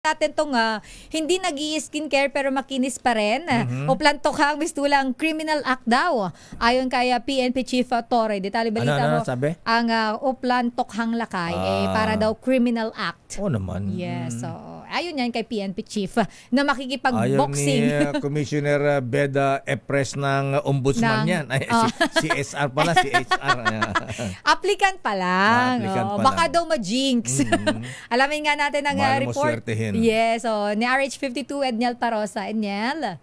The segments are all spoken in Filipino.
Natin tong hindi nag-i-skincare pero makinis pa rin. Oplan Tokhang mistulang criminal act daw. Ayon kay PNP Chief Torre, detalye balita mo. Sabi? Ang Oplan Tokhang Lakay para daw criminal act. Oo naman. Yes, so ayon yan kay PNP Chief na makikipag-boxing. Ayon ni Commissioner Beda Epres ng Ombudsman yan. Ay, CSR pala, CSR. Applicant pa lang. Baka daw ma-jinx. Alamin nga natin ang report. Yes, ni RH52 Edniel Parosa. Edniel.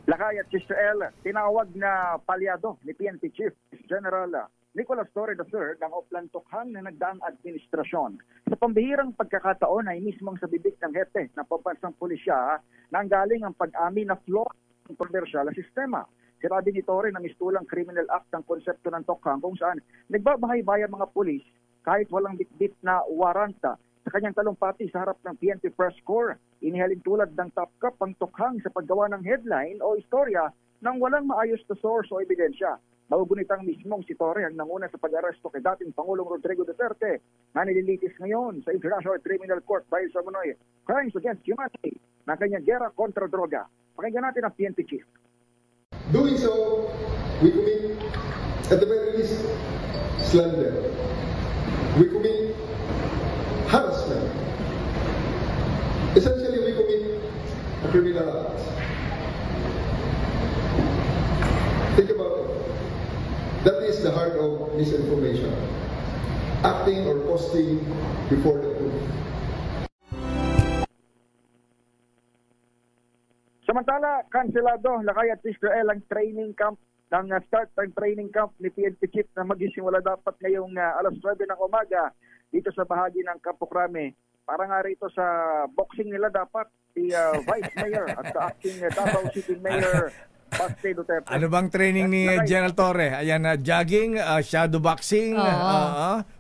Lakay at Sister L, tinawag na palyado ni PNP Chief General Nicolas Torre III ng Oplan Tokhang na nagdaang administrasyon. Sa pambihirang pagkakataon ay mismong sa bibig ng hepe ng pambansang pulisya nang galing ang pag-amin na flaw ng kontrobersyal na sistema. Sinabi ni Torre na mistulang criminal act ang konsepto ng Tokhang kung saan nagbabahay-bayan mga pulis kahit walang bitbit na waranta. Sa kanyang talumpati sa harap ng PNP Press Corps, inihalin tulad ng top cup ang Tokhang sa paggawa ng headline o istorya nang walang maayos na source o ebidensya. Magugunitang mismong si Torre ang nanguna sa pag-aresto kay dating Pangulong Rodrigo Duterte na nililitis ngayon sa International Criminal Court dahil sa manoy crimes against humanity ng kanyang gera kontra droga. Pakinggan natin ang PNP Chief. Doing so, we commit, at the very least, slander. We commit harassment. Essentially, we commit a criminal act. Think about it. That is the heart of misinformation. Acting or posting before the truth. Samantala, kanselado, Lakay at Israel ang training camp ng start ng training camp ni PNP Chief na magisimula dapat ngayong alas 9 ng umaga dito sa bahagi ng Campo Crame. Para nga rito sa boxing nila dapat si Vice Mayor at sa acting Davao City Mayor Baste Duterte. Ano bang training ni General Torre? Ayan, jogging, shadow boxing,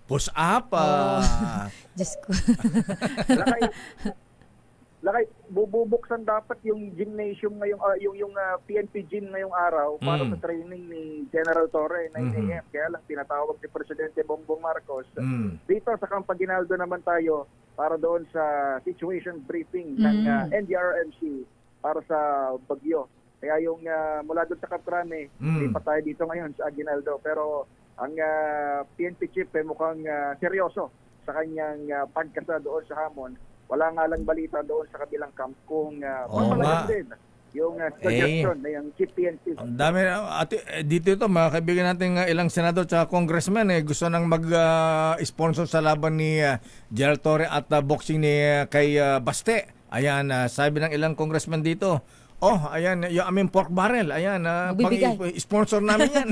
push-up. Diyos ko. Lakay, bubuksan dapat yung gymnasium ngayong yung PNP gym ngayong araw para sa training ni General Torre 9 AM. Kaya lang tinatawag ni Presidente Bongbong Marcos. Dito sa Campaginaldo naman tayo para doon sa situation briefing ng NDRMC para sa Bagyo. Kaya yung mula doon sa Caprame, lipat tayo dito ngayon sa Aguinaldo. Pero ang PNP chief mukhang seryoso sa kanyang pagkasa doon sa hamon. Wala nga lang balita doon sa kabilang camp kung papalagan din yung suggestion na yung Chief PNP. Ang dami. Dito ito, mga kaibigan natin ilang senador at congressman gusto nang mag-sponsor sa laban ni General Torre at boxing ni kay Baste. Ayan, sabi ng ilang congressman dito, ayan, yung aming pork barrel. Ayan, pang-sponsor namin yan.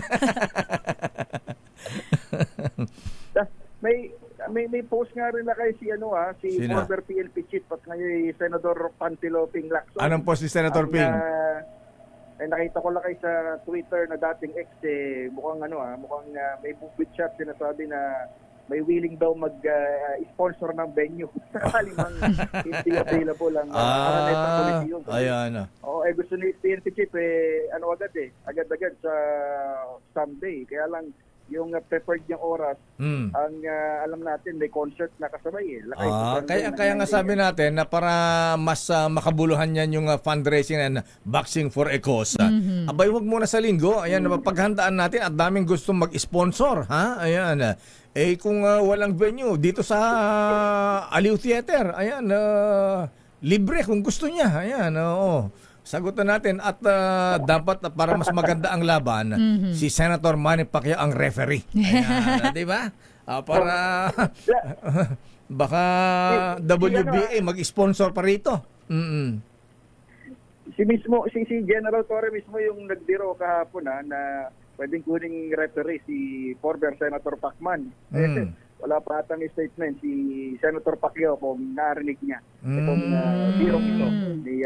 May post nga rin na kay si former PNP chief at ngayon Senador Pantiloping Lacson. Anong post ni Senator Ping? Nakita ko lang kay sa Twitter na dating ex mukhang may movement shot sinasabi na may willing daw mag-sponsor ng venue. Sakali mang hindi available ang Araneta Coliseum. Ayan. Gusto ni PNP chief agad-agad sa Sunday. Kaya lang yung preferred niyang oras, ang alam natin may concert na kasabay Kaya nga sabi natin na para mas makabuluhan yan yung fundraising and boxing for a cause. Abay, wag muna sa linggo. Ayan, paghandaan natin at daming gustong mag-sponsor. Ayan. Kung walang venue dito sa Aliw Theater, ayan, libre kung gusto niya. Ayan, sagutan natin at dapat para mas maganda ang laban, si Senator Manny Pacquiao ang referee. Ayan, di ba? Para baka WBA mag-sponsor pa rito. Si General Torre mismo yung nagbiro kahapon na pwedeng kuning referee si former Senator Pacman. Wala pa atang statement si Senator Pacquiao kung narinig niya itong birong ito ni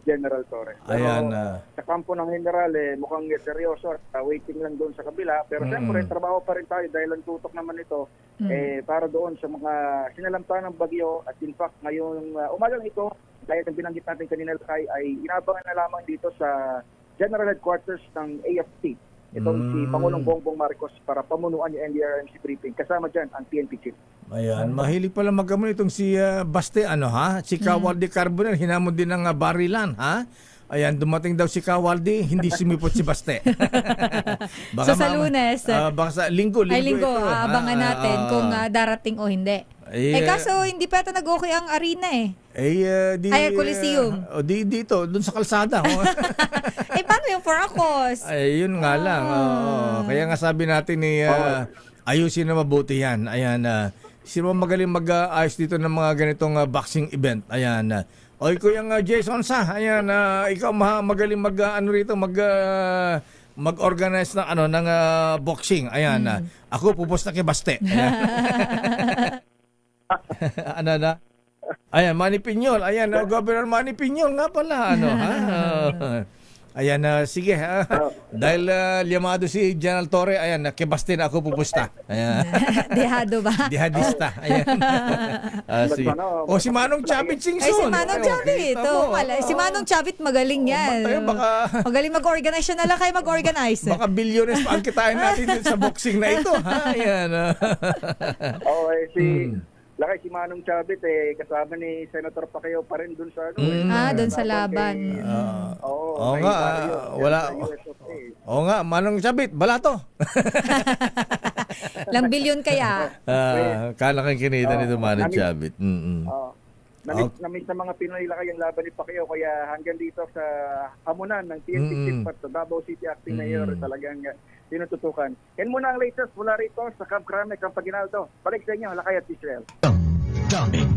General Torre. Ayan. Sa kampo ng General, mukhang seryoso at waiting lang doon sa kabila. Pero siyempre, trabaho pa rin tayo dahil ang tutok naman ito para doon sa mga sinalamtan ng bagyo. At in fact, ngayong umagang ito, dahil ang binanggit natin kanina ay inabangan na lamang dito sa General Headquarters ng AFP itong si Pangulong Bongbong Marcos para pamunuan yung NDRRMC briefing. Kasama dyan ang PNP chief. Ayan, mahilig pala magkamon itong si Baste, si Kawaldi Carbonell, hinamon din ng barilan, ha? Ayan, dumating daw si Kawaldi, hindi sumipot si Baste. Baka sa Lunes. Baka sa linggo ito. Abangan natin kung darating o hindi. Kaso hindi pa ito nag-okay ang arena Coliseum. Dito, dun sa kalsada. Paano yung for a cause? Yun nga lang. Kaya nga sabi natin ayusin na mabuti yan. Ayan, sino magaling mag-ayos dito ng mga ganitong boxing event. Ayan, oy, Kuya Jason Sa, ayan, ikaw magaling mag-organize ng boxing. Ayan, ako pupos na kay Baste. Ayan. Ayan, Manny Piñol. Ayan, Governor Manny Piñol nga pala. Ayan, sige. Dahil llamado si General Torre, ayan, kay Baste na ako pupusta. Ayan. Dehado ba? Dehadista. Ayan. Sige. Si Manong Chavit Singson. Si Manong Chavit. Si Manong Chavit magaling yan. Magaling mag-organize siya na lang kayo mag-organize. Baka bilyones pa ang kitain natin sa boxing na ito. Ayan. Si Manong Chavit kasama ni Senator Pacquiao pa rin dun sa dun sa laban. Oo nga, wala. Oo nga, Manong Chavit, balato. Lang bilyon kaya. Kalaking kinita nito Manong Chavit. Namiss na mga Pinoy lakay ang laban ni Pacquiao, kaya hanggang dito sa hamunan ng PNP chief at sa Davao City Acting Mayor talagang tinututukan. Yan muna ang latest mula rito sa Camp Crame, Camp Aguinaldo. Balik sa inyo, Lakay at Israel. Daming